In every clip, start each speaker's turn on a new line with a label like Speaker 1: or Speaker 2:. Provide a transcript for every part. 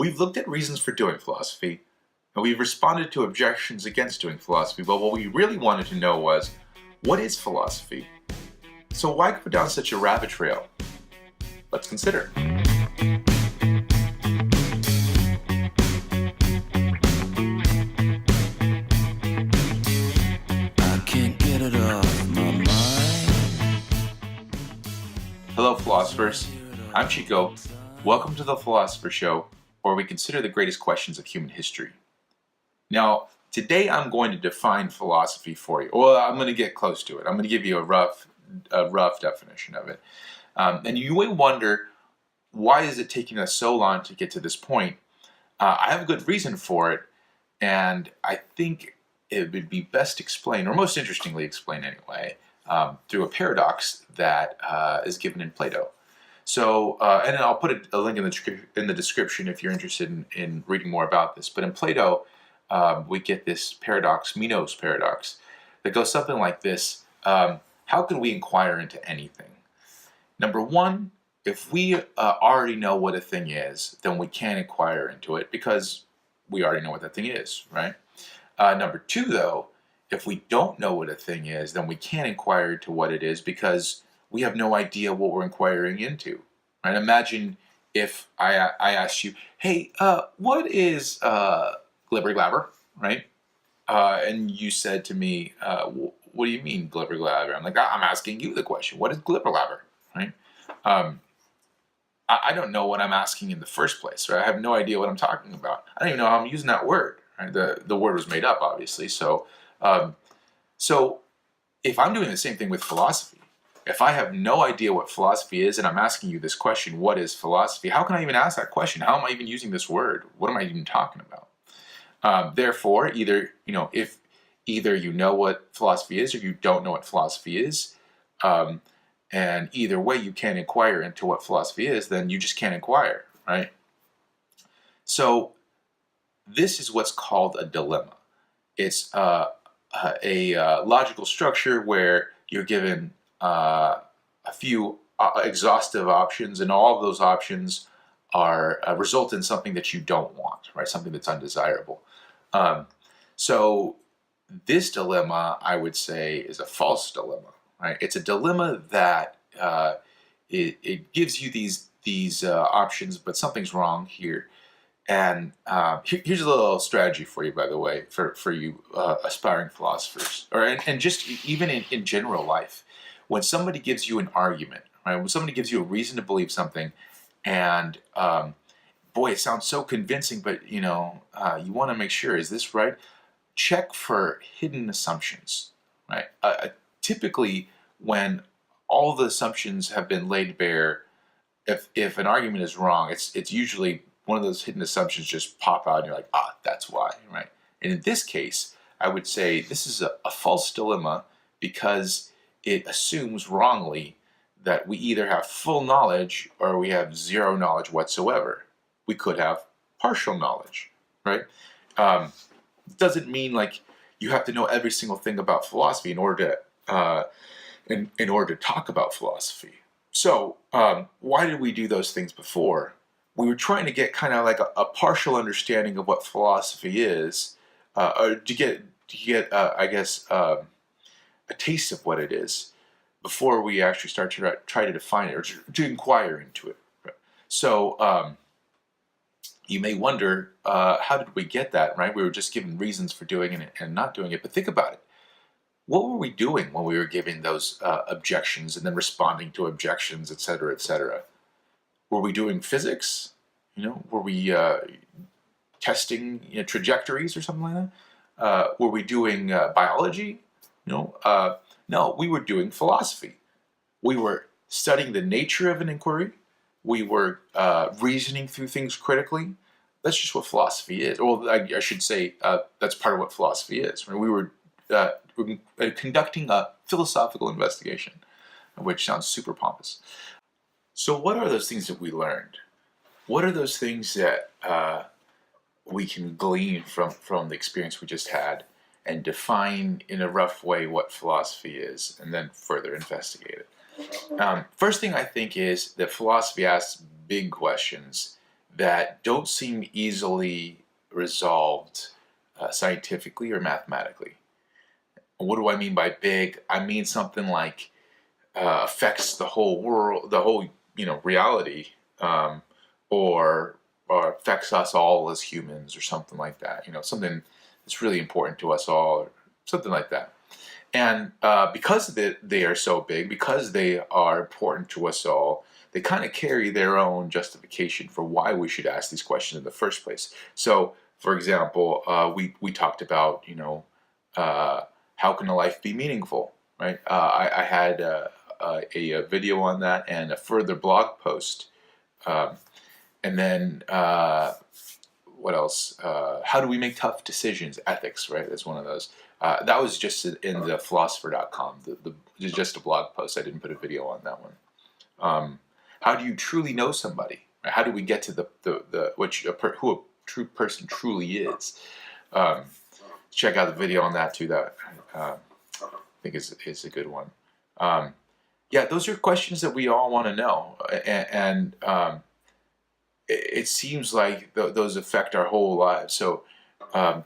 Speaker 1: We've looked at reasons for doing philosophy, and we've responded to objections against doing philosophy, but what we really wanted to know was, what is philosophy? So why go down such a rabbit trail? Let's consider. Hello, philosophers. I'm Chico. Welcome to the Philosopher Show, where we consider the greatest questions of human history. Now, today I'm going to define philosophy for you. Well, I'm going to get close to it. I'm going to give you a rough definition of it. And you may wonder, why is it taking us so long to get to this point? I have a good reason for it, and I think it would be best explained, or most interestingly explained anyway, through a paradox that is given in Plato. So, and I'll put a link in the description if you're interested in reading more about this. But in Plato, we get this paradox, Meno's paradox, that goes something like this. How can we inquire into anything? Number one, if we already know what a thing is, then we can inquire into it because we already know what that thing is, right? Number two, though, if we don't know what a thing is, then we can't inquire into what it is because we have no idea what we're inquiring into, right? Imagine if I asked you, hey, what is glibber glabber, right? And you said to me, what do you mean glibber glabber? I'm like, I'm asking you the question. What is glibber glabber, right? I don't know what I'm asking in the first place, right? I have no idea what I'm talking about. I don't even know how I'm using that word, right? The word was made up, obviously. So if I'm doing the same thing with philosophy, if I have no idea what philosophy is and I'm asking you this question, what is philosophy? How can I even ask that question? How am I even using this word? What am I even talking about? Therefore, if either you know what philosophy is or you don't know what philosophy is, and either way you can't inquire into what philosophy is, then you just can't inquire, right? So this is what's called a dilemma. It's a logical structure where you're given a few exhaustive options, and all of those options are result in something that you don't want, right? Something that's undesirable. So this dilemma, I would say, is a false dilemma, right? It's a dilemma that it gives you these options, but something's wrong here. And here's a little strategy for you, by the way, for you aspiring philosophers, and just even in general life. When somebody gives you an argument, right? When somebody gives you a reason to believe something, and boy, it sounds so convincing, but you want to make sure, is this right? Check for hidden assumptions, right? Typically, when all the assumptions have been laid bare, if an argument is wrong, it's usually one of those hidden assumptions just pop out and you're like, that's why, right? And in this case, I would say this is a false dilemma because it assumes wrongly that we either have full knowledge or we have zero knowledge whatsoever. We could have partial knowledge, right? It doesn't mean like you have to know every single thing about philosophy in order to talk about philosophy. So why did we do those things before? We were trying to get kind of like a partial understanding of what philosophy is, or to get a taste of what it is before we actually start to try to define it or to inquire into it. So you may wonder, how did we get that, right? We were just given reasons for doing it and not doing it, but think about it. What were we doing when we were giving those objections and then responding to objections, et cetera, et cetera? Were we doing physics? Were we testing trajectories or something like that? Were we doing biology? No, we were doing philosophy. We were studying the nature of an inquiry. We were reasoning through things critically. That's just what philosophy is. Well, I should say that's part of what philosophy is. Right? We were conducting a philosophical investigation, which sounds super pompous. So what are those things that we learned? What are those things that we can glean from the experience we just had and define in a rough way what philosophy is and then further investigate it? First thing I think is that philosophy asks big questions that don't seem easily resolved scientifically or mathematically. What do I mean by big? I mean something like affects the whole world, the whole reality, um, or affects us all as humans, or something like that. Something that's really important to us all, or something like that. And because they are so big, because they are important to us all, they kind of carry their own justification for why we should ask these questions in the first place. So, for example, we talked about, uh, how can a life be meaningful, right? I had a video on that and a further blog post. Um, and then what else? How do we make tough decisions? Ethics, right? That's one of those. That was just in the philosopher.com, just a blog post. I didn't put a video on that one. How do you truly know somebody? How do we get to who a true person truly is? Check out the video on that too. That I think is a good one. Yeah, those are questions that we all want to know, and it seems like those affect our whole lives. So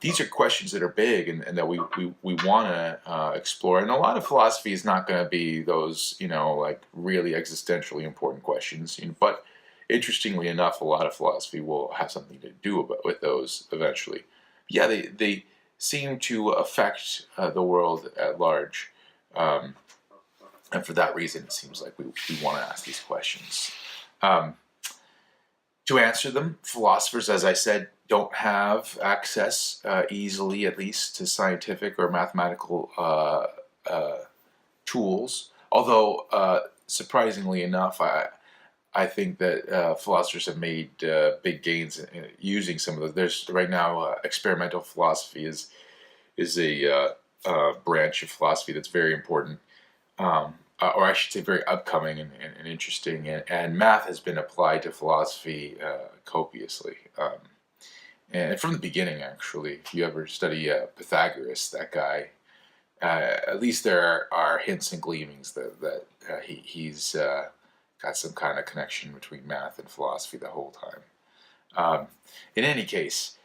Speaker 1: these are questions that are big and that we want to explore. And a lot of philosophy is not going to be those, like really existentially important questions. But interestingly enough, a lot of philosophy will have something to do with those eventually. Yeah, they seem to affect the world at large. And for that reason, it seems like we want to ask these questions. To answer them, philosophers, as I said, don't have access easily, at least, to scientific or mathematical tools. Although, surprisingly enough, I think that philosophers have made big gains in using some of those. There's right now experimental philosophy is a branch of philosophy that's very important. Or I should say very upcoming and interesting, and math has been applied to philosophy copiously. And from the beginning, actually, if you ever study Pythagoras, that guy, at least there are hints and gleamings that he's got some kind of connection between math and philosophy the whole time. In any case,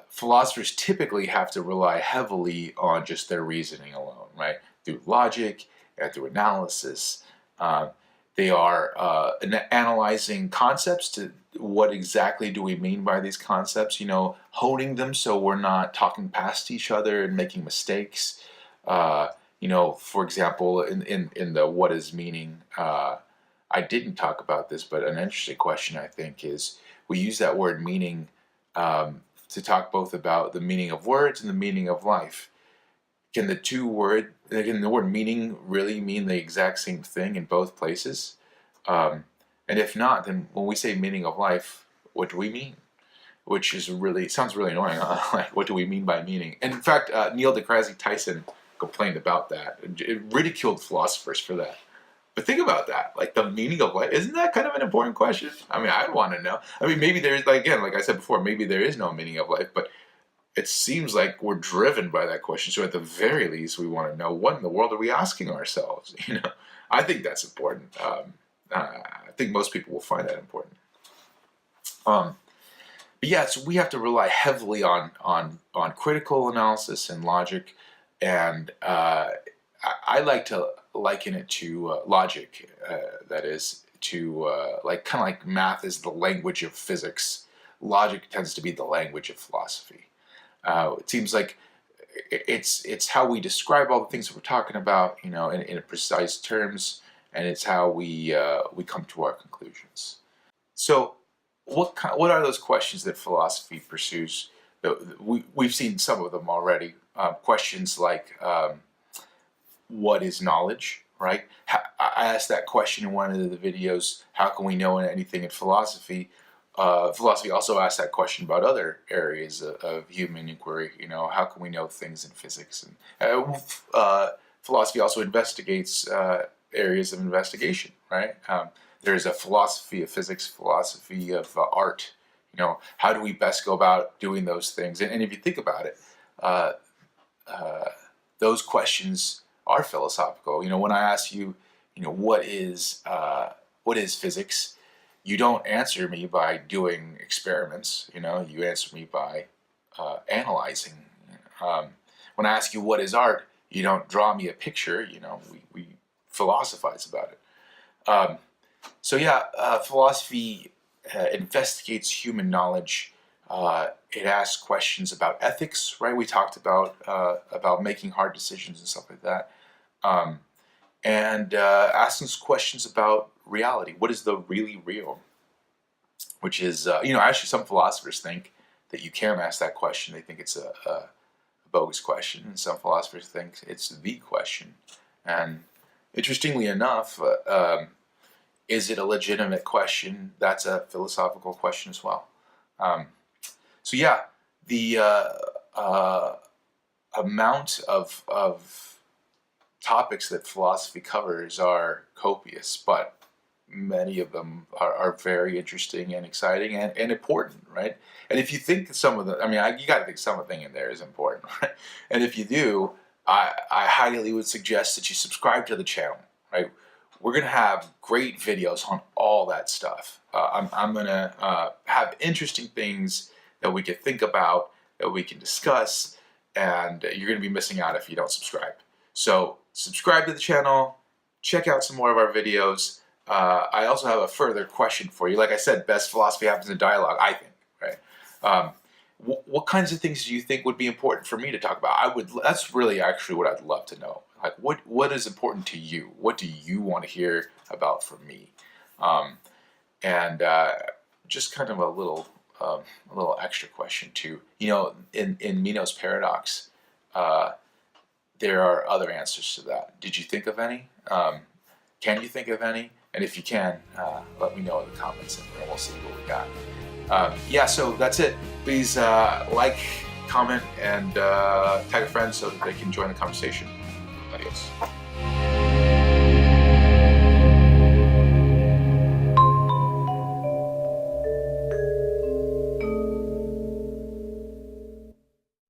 Speaker 1: philosophers typically have to rely heavily on just their reasoning alone, right? Through logic and through analysis. They are analyzing concepts to what exactly do we mean by these concepts, honing them so we're not talking past each other and making mistakes. For example, in the what is meaning, I didn't talk about this, but an interesting question I think is we use that word meaning to talk both about the meaning of words and the meaning of life. Can the word meaning really mean the exact same thing in both places? And if not, then when we say meaning of life, what do we mean? Which sounds really annoying. Like, what do we mean by meaning? And in fact, Neil deGrasse Tyson complained about that. It ridiculed philosophers for that. But think about that, like the meaning of life. Isn't that kind of an important question? I mean, I'd want to know. I mean, maybe there's, like I said before, maybe there is no meaning of life, but it seems like we're driven by that question. So at the very least, we want to know, what in the world are we asking ourselves? I think that's important. I think most people will find that important. But yeah, so we have to rely heavily on critical analysis and logic, and I like to liken it to logic. That is to kind of like math is the language of physics. Logic tends to be the language of philosophy. It seems like it's how we describe all the things that we're talking about, in precise terms, and it's how we come to our conclusions. So, what are those questions that philosophy pursues? We've seen some of them already. Questions like, what is knowledge? Right? I asked that question in one of the videos. How can we know anything in philosophy? Philosophy also asks that question about other areas of human inquiry. How can we know things in physics? And philosophy also investigates areas of investigation, right? There's a philosophy of physics, philosophy of art. How do we best go about doing those things? And if you think about it, those questions are philosophical. When I ask you, what is physics? you don't answer me by doing experiments. You answer me by analyzing. When I ask you what is art, you don't draw me a picture. We philosophize about it. So yeah, philosophy investigates human knowledge. It asks questions about ethics, right? We talked about making hard decisions and stuff like that, and asking questions about reality. What is the really real? Which is, actually, some philosophers think that you can't ask that question. They think it's a bogus question, and some philosophers think it's the question. And interestingly enough, is it a legitimate question? That's a philosophical question as well. So yeah, the amount of topics that philosophy covers are copious, but many of them are very interesting and exciting and important, right? And if you think some of the, you got to think some of the thing in there is important, right? And if you do, I highly would suggest that you subscribe to the channel, right? We're gonna have great videos on all that stuff. I'm gonna have interesting things that we can think about, that we can discuss, and you're gonna be missing out if you don't subscribe. So subscribe to the channel, check out some more of our videos. I also have a further question for you. Like I said, best philosophy happens in dialogue, I think, right? What kinds of things do you think would be important for me to talk about? That's really actually what I'd love to know. Like, what is important to you? What do you want to hear about from me? And just kind of a little extra question too. In Meno's paradox, there are other answers to that. Did you think of any? Can you think of any? And if you can, let me know in the comments, and we'll see what we got. Yeah, so that's it. Please like, comment, and tag a friend so that they can join the conversation. Adios.